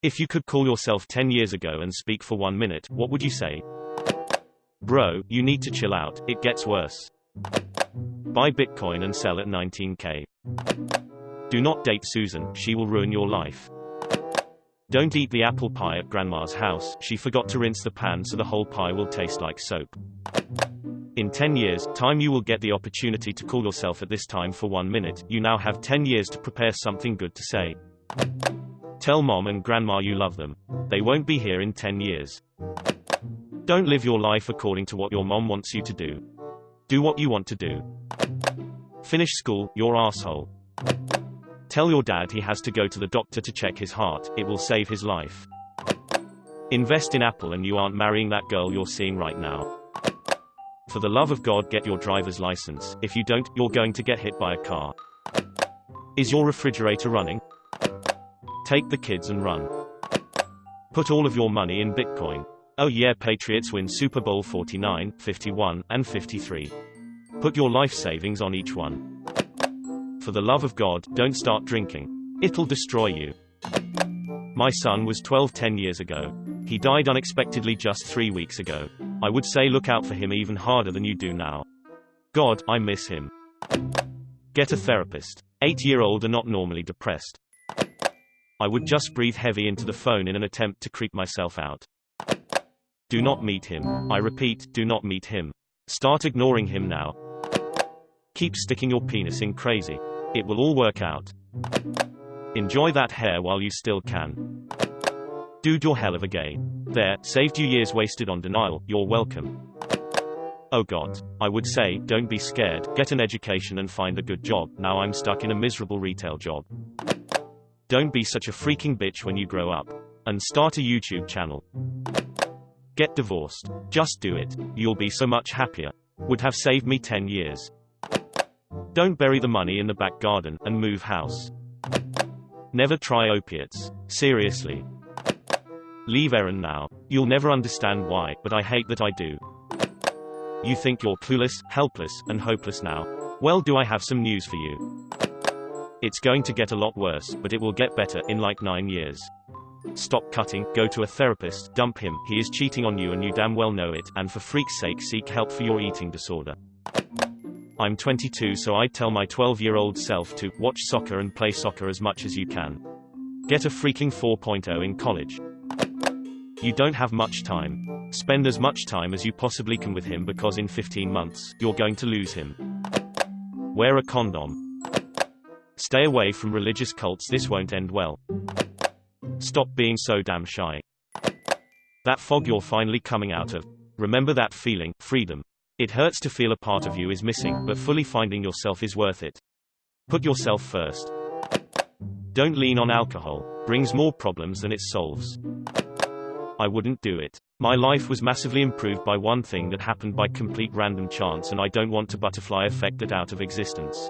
If you could call yourself 10 years ago and speak for 1 minute, what would you say? Bro, you need to chill out, it gets worse. Buy Bitcoin and sell at 19k. Do not date Susan, she will ruin your life. Don't eat the apple pie at grandma's house, she forgot to rinse the pan so the whole pie will taste like soap. In 10 years' time you will get the opportunity to call yourself at this time for 1 minute, you now have 10 years to prepare something good to say. Tell mom and grandma you love them. They won't be here in 10 years. Don't live your life according to what your mom wants you to do. Do what you want to do. Finish school, your asshole. Tell your dad he has to go to the doctor to check his heart, it will save his life. Invest in Apple and you aren't marrying that girl you're seeing right now. For the love of God, get your driver's license, if you don't, you're going to get hit by a car. Is your refrigerator running? Take the kids and run. Put all of your money in Bitcoin. Oh yeah, Patriots win Super Bowl 49, 51, and 53. Put your life savings on each one. For the love of God, don't start drinking. It'll destroy you. My son was 12 10 years ago. He died unexpectedly just 3 weeks ago. I would say look out for him even harder than you do now. God, I miss him. Get a therapist. 8-year-olds are not normally depressed. I would just breathe heavy into the phone in an attempt to creep myself out. Do not meet him. I repeat, do not meet him. Start ignoring him now. Keep sticking your penis in crazy. It will all work out. Enjoy that hair while you still can. Dude, you're hell of a gay. There, saved you years wasted on denial, you're welcome. Oh God. I would say, don't be scared, get an education and find a good job, now I'm stuck in a miserable retail job. Don't be such a freaking bitch when you grow up. And start a YouTube channel. Get divorced. Just do it. You'll be so much happier. Would have saved me 10 years. Don't bury the money in the back garden, and move house. Never try opiates. Seriously. Leave Erin now. You'll never understand why, but I hate that I do. You think you're clueless, helpless, and hopeless now? Well, do I have some news for you. It's going to get a lot worse, but it will get better, in like 9 years. Stop cutting, go to a therapist, dump him, he is cheating on you and you damn well know it, and for freak's sake seek help for your eating disorder. I'm 22, so I'd tell my 12-year-old self to watch soccer and play soccer as much as you can. Get a freaking 4.0 in college. You don't have much time. Spend as much time as you possibly can with him because in 15 months, you're going to lose him. Wear a condom. Stay away from religious cults, this won't end well. Stop being so damn shy. That fog you're finally coming out of. Remember that feeling, freedom. It hurts to feel a part of you is missing, but fully finding yourself is worth it. Put yourself first. Don't lean on alcohol. Brings more problems than it solves. I wouldn't do it. My life was massively improved by one thing that happened by complete random chance, and I don't want to butterfly effect that out of existence.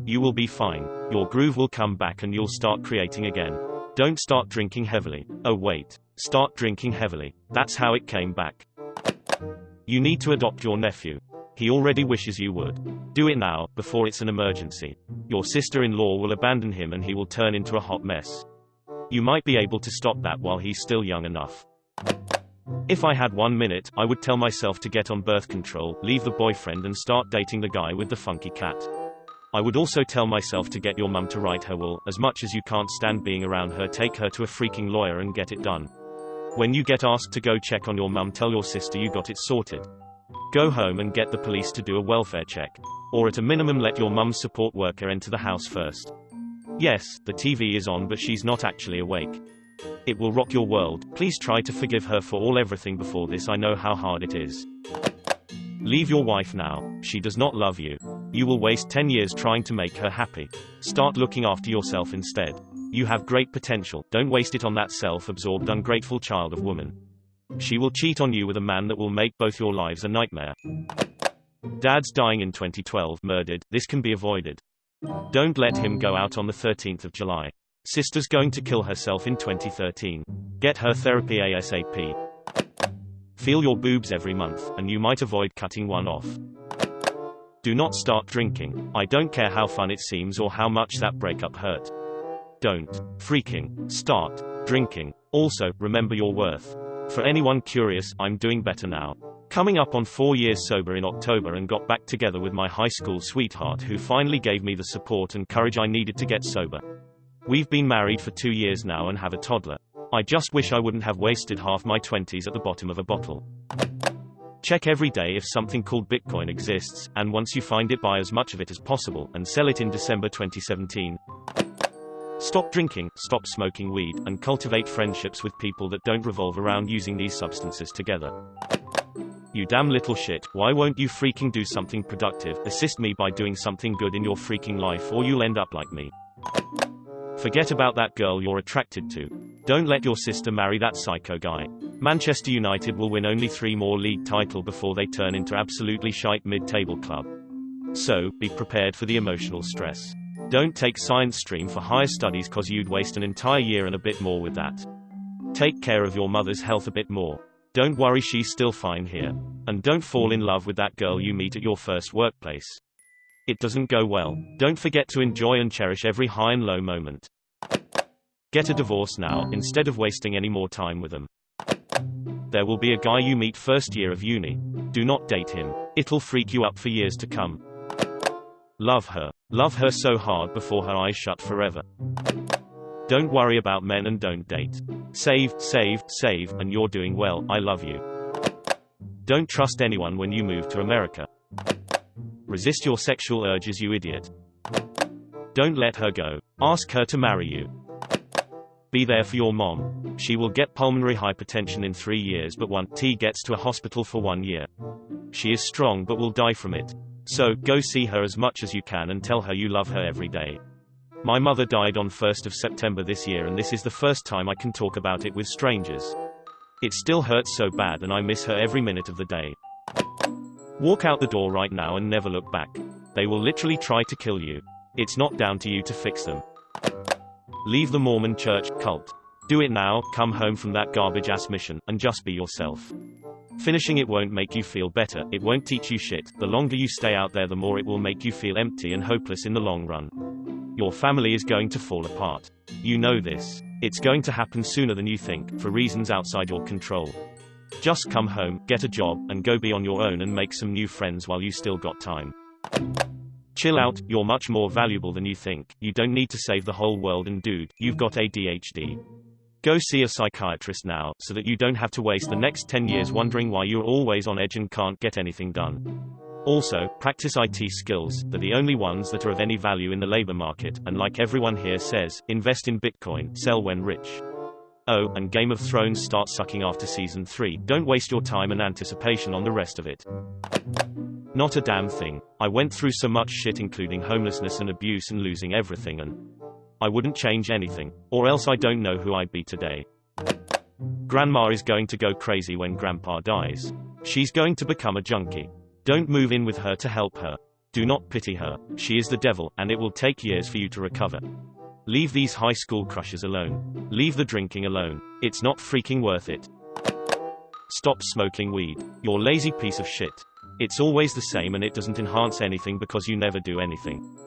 You will be fine. Your groove will come back and you'll start creating again. Don't start drinking heavily. Oh wait. Start drinking heavily. That's how it came back. You need to adopt your nephew. He already wishes you would. Do it now, before it's an emergency. Your sister-in-law will abandon him and he will turn into a hot mess. You might be able to stop that while he's still young enough. If I had 1 minute, I would tell myself to get on birth control, leave the boyfriend and start dating the guy with the funky cat. I would also tell myself to get your mum to write her will, as much as you can't stand being around her, take her to a freaking lawyer and get it done. When you get asked to go check on your mum, tell your sister you got it sorted. Go home and get the police to do a welfare check. Or at a minimum let your mum's support worker enter the house first. Yes, the TV is on but she's not actually awake. It will rock your world. Please try to forgive her for everything before this. I know how hard it is. Leave your wife now. She does not love you. You will waste 10 years trying to make her happy. Start looking after yourself instead. You have great potential. Don't waste it on that self-absorbed, ungrateful child of woman. She will cheat on you with a man that will make both your lives a nightmare. Dad's dying in 2012, murdered. This can be avoided. Don't let him go out on the 13th of July. Sister's going to kill herself in 2013. Get her therapy ASAP. Feel your boobs every month, and you might avoid cutting one off. Do not start drinking. I don't care how fun it seems or how much that breakup hurt. Don't freaking start. drinking. Also, remember your worth. For anyone curious, I'm doing better now. Coming up on 4 years sober in October and got back together with my high school sweetheart who finally gave me the support and courage I needed to get sober. We've been married for 2 years now and have a toddler. I just wish I wouldn't have wasted half my 20s at the bottom of a bottle. Check every day if something called Bitcoin exists, and once you find it, buy as much of it as possible and sell it in December 2017. Stop drinking, stop smoking weed, and cultivate friendships with people that don't revolve around using these substances together. You damn little shit, why won't you freaking do something productive? Assist me by doing something good in your freaking life or you'll end up like me. Forget about that girl you're attracted to. Don't let your sister marry that psycho guy. Manchester United will win only 3 more league titles before they turn into absolutely shite mid-table club. So, be prepared for the emotional stress. Don't take science stream for higher studies cause you'd waste an entire year and a bit more with that. Take care of your mother's health a bit more. Don't worry, she's still fine here. And don't fall in love with that girl you meet at your first workplace. It doesn't go well. Don't forget to enjoy and cherish every high and low moment. Get a divorce now, instead of wasting any more time with them. There will be a guy you meet first year of uni. Do not date him. It'll freak you up for years to come. Love her. Love her so hard before her eyes shut forever. Don't worry about men and don't date. Save, save, save, and you're doing well, I love you. Don't trust anyone when you move to America. Resist your sexual urges, you idiot. Don't let her go. Ask her to marry you. Be there for your mom. She will get pulmonary hypertension in 3 years, but once she gets to a hospital for 1 year. She is strong but will die from it. So, go see her as much as you can and tell her you love her every day. My mother died on 1st of September this year and this is the first time I can talk about it with strangers. It still hurts so bad and I miss her every minute of the day. Walk out the door right now and never look back. They will literally try to kill you. It's not down to you to fix them. Leave the Mormon church cult. Do it now, come home from that garbage-ass mission, and just be yourself. Finishing it won't make you feel better, it won't teach you shit. The longer you stay out there, the more it will make you feel empty and hopeless in the long run. Your family is going to fall apart. You know this. It's going to happen sooner than you think, for reasons outside your control. Just come home, get a job, and go be on your own and make some new friends while you still got time. Chill out, you're much more valuable than you think. You don't need to save the whole world, and dude, you've got ADHD. Go see a psychiatrist now, so that you don't have to waste the next 10 years wondering why you're always on edge and can't get anything done. Also, practice IT skills, they're the only ones that are of any value in the labor market, and like everyone here says, invest in Bitcoin, sell when rich. Oh, and Game of Thrones starts sucking after season 3, don't waste your time and anticipation on the rest of it. Not a damn thing. I went through so much shit including homelessness and abuse and losing everything, and I wouldn't change anything. Or else I don't know who I'd be today. Grandma is going to go crazy when Grandpa dies. She's going to become a junkie. Don't move in with her to help her. Do not pity her. She is the devil, and it will take years for you to recover. Leave these high school crushes alone. Leave the drinking alone. It's not freaking worth it. Stop smoking weed. You're lazy piece of shit. It's always the same and it doesn't enhance anything because you never do anything.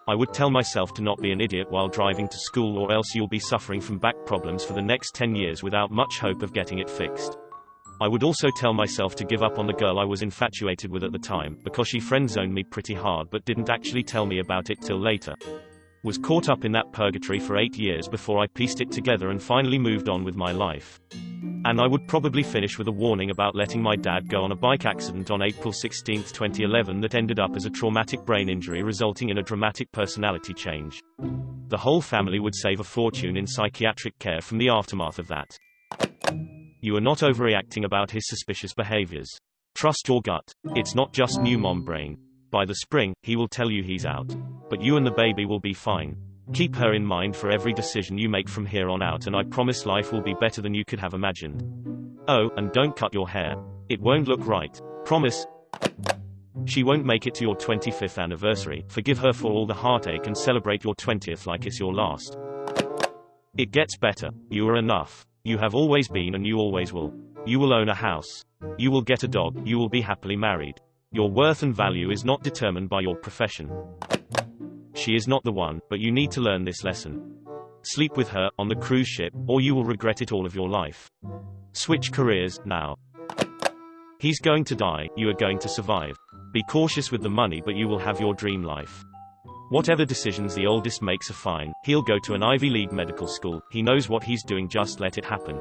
I would tell myself to not be an idiot while driving to school, or else you'll be suffering from back problems for the next 10 years without much hope of getting it fixed. I would also tell myself to give up on the girl I was infatuated with at the time, because she friend-zoned me pretty hard but didn't actually tell me about it till later. Was caught up in that purgatory for 8 years before I pieced it together and finally moved on with my life. And I would probably finish with a warning about letting my dad go on a bike accident on April 16, 2011 that ended up as a traumatic brain injury resulting in a dramatic personality change. The whole family would save a fortune in psychiatric care from the aftermath of that. You are not overreacting about his suspicious behaviors. Trust your gut. It's not just new mom brain. By the spring, he will tell you he's out. But you and the baby will be fine. Keep her in mind for every decision you make from here on out, and I promise life will be better than you could have imagined. Oh, and don't cut your hair. It won't look right. Promise. She won't make it to your 25th anniversary. Forgive her for all the heartache and celebrate your 20th like it's your last. It gets better. You are enough. You have always been and you always will. You will own a house. You will get a dog. You will be happily married. Your worth and value is not determined by your profession. She is not the one, but you need to learn this lesson. Sleep with her, on the cruise ship, or you will regret it all of your life. Switch careers, now. He's going to die, you are going to survive. Be cautious with the money, but you will have your dream life. Whatever decisions the oldest makes are fine. He'll go to an Ivy League medical school, he knows what he's doing, just let it happen.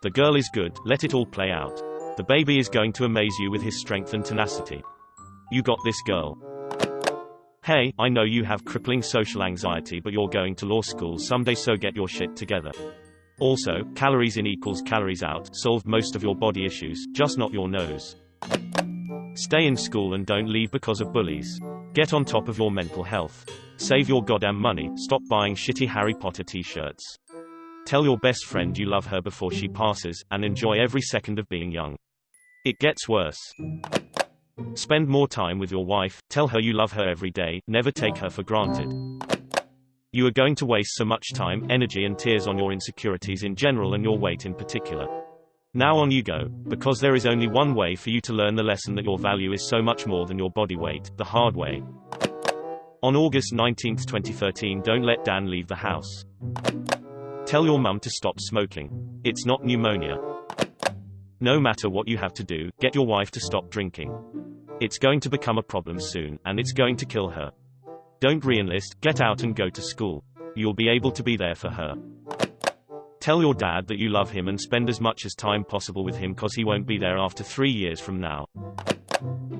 The girl is good, let it all play out. The baby is going to amaze you with his strength and tenacity. You got this, girl. Hey, I know you have crippling social anxiety, but you're going to law school someday, so get your shit together. Also, calories in equals calories out, solved most of your body issues, just not your nose. Stay in school and don't leave because of bullies. Get on top of your mental health. Save your goddamn money, stop buying shitty Harry Potter t-shirts. Tell your best friend you love her before she passes, and enjoy every second of being young. It gets worse. Spend more time with your wife, tell her you love her every day, never take her for granted. You are going to waste so much time, energy and tears on your insecurities in general and your weight in particular. Now on you go, because there is only one way for you to learn the lesson that your value is so much more than your body weight, the hard way. On August 19, 2013, don't let Dan leave the house. Tell your mum to stop smoking. It's not pneumonia. No matter what you have to do, get your wife to stop drinking. It's going to become a problem soon, and it's going to kill her. Don't re-enlist, get out and go to school. You'll be able to be there for her. Tell your dad that you love him and spend as much as time possible with him, cause he won't be there after 3 years from now.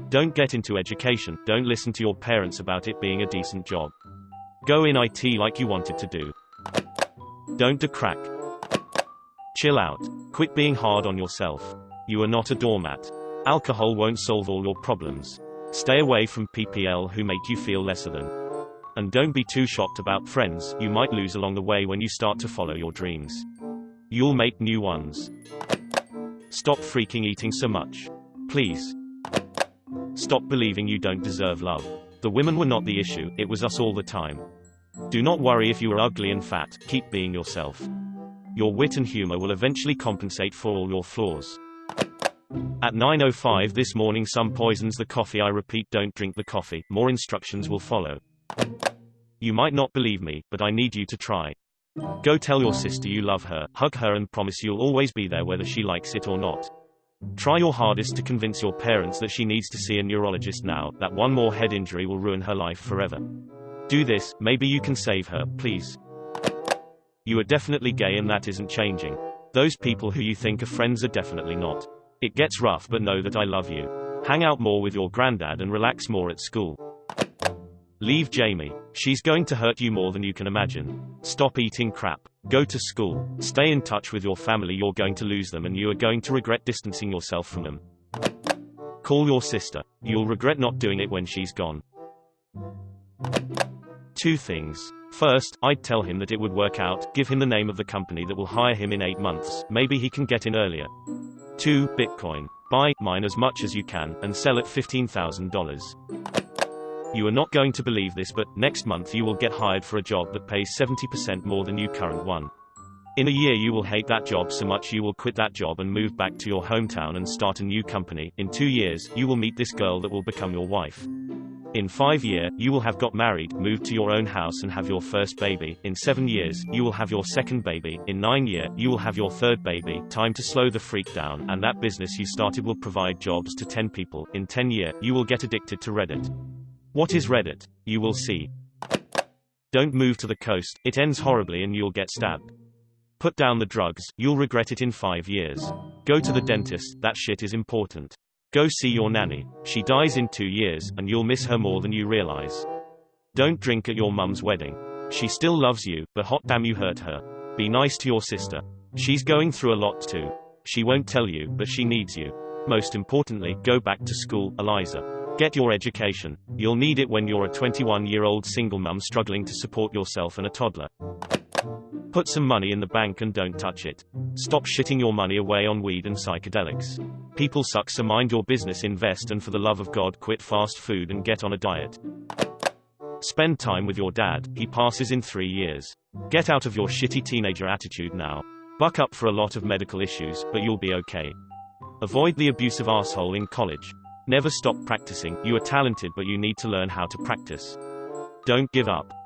Don't get into education, don't listen to your parents about it being a decent job. Go in IT like you wanted to do. Don't do crack. Chill out. Quit being hard on yourself. You are not a doormat. Alcohol won't solve all your problems. Stay away from PPL who make you feel lesser than. And don't be too shocked about friends you might lose along the way when you start to follow your dreams. You'll make new ones. Stop freaking eating so much. Please. Stop believing you don't deserve love. The women were not the issue, it was us all the time. Do not worry if you are ugly and fat, keep being yourself. Your wit and humor will eventually compensate for all your flaws. At 9:05 this morning, some poisons the coffee. I repeat, don't drink the coffee. More instructions will follow. You might not believe me, but I need you to try. Go tell your sister you love her, hug her and promise you'll always be there whether she likes it or not. Try your hardest to convince your parents that she needs to see a neurologist now, that one more head injury will ruin her life forever. Do this, maybe you can save her, please. You are definitely gay and that isn't changing. Those people who you think are friends are definitely not. It gets rough, but know that I love you. Hang out more with your granddad and relax more at school. Leave Jamie. She's going to hurt you more than you can imagine. Stop eating crap. Go to school. Stay in touch with your family. You're going to lose them and you are going to regret distancing yourself from them. Call your sister. You'll regret not doing it when she's gone. 2 things. First, I'd tell him that it would work out, give him the name of the company that will hire him in 8 months, maybe he can get in earlier. 2. Bitcoin. Buy, mine as much as you can, and sell at $15,000. You are not going to believe this, but next month you will get hired for a job that pays 70% more than your current one. In a year you will hate that job so much you will quit that job and move back to your hometown and start a new company. In 2 years, you will meet this girl that will become your wife. In 5 years, you will have got married, moved to your own house and have your first baby. In 7 years, you will have your second baby. In 9 years, you will have your third baby. Time to slow the freak down, and that business you started will provide jobs to 10 people. In 10 years, you will get addicted to Reddit. What is Reddit? You will see. Don't move to the coast, it ends horribly and you'll get stabbed. Put down the drugs, you'll regret it in 5 years. Go to the dentist, that shit is important. Go see your nanny. She dies in 2 years, and you'll miss her more than you realize. Don't drink at your mum's wedding. She still loves you, but hot damn you hurt her. Be nice to your sister. She's going through a lot too. She won't tell you, but she needs you. Most importantly, go back to school, Eliza. Get your education. You'll need it when you're a 21-year-old single mum struggling to support yourself and a toddler. Put some money in the bank and don't touch it. Stop shitting your money away on weed and psychedelics. People suck, so mind your business, invest, and for the love of God quit fast food and get on a diet. Spend time with your dad, he passes in 3 years. Get out of your shitty teenager attitude now. Buck up for a lot of medical issues, but you'll be okay. Avoid the abusive asshole in college. Never stop practicing, you are talented but you need to learn how to practice. Don't give up.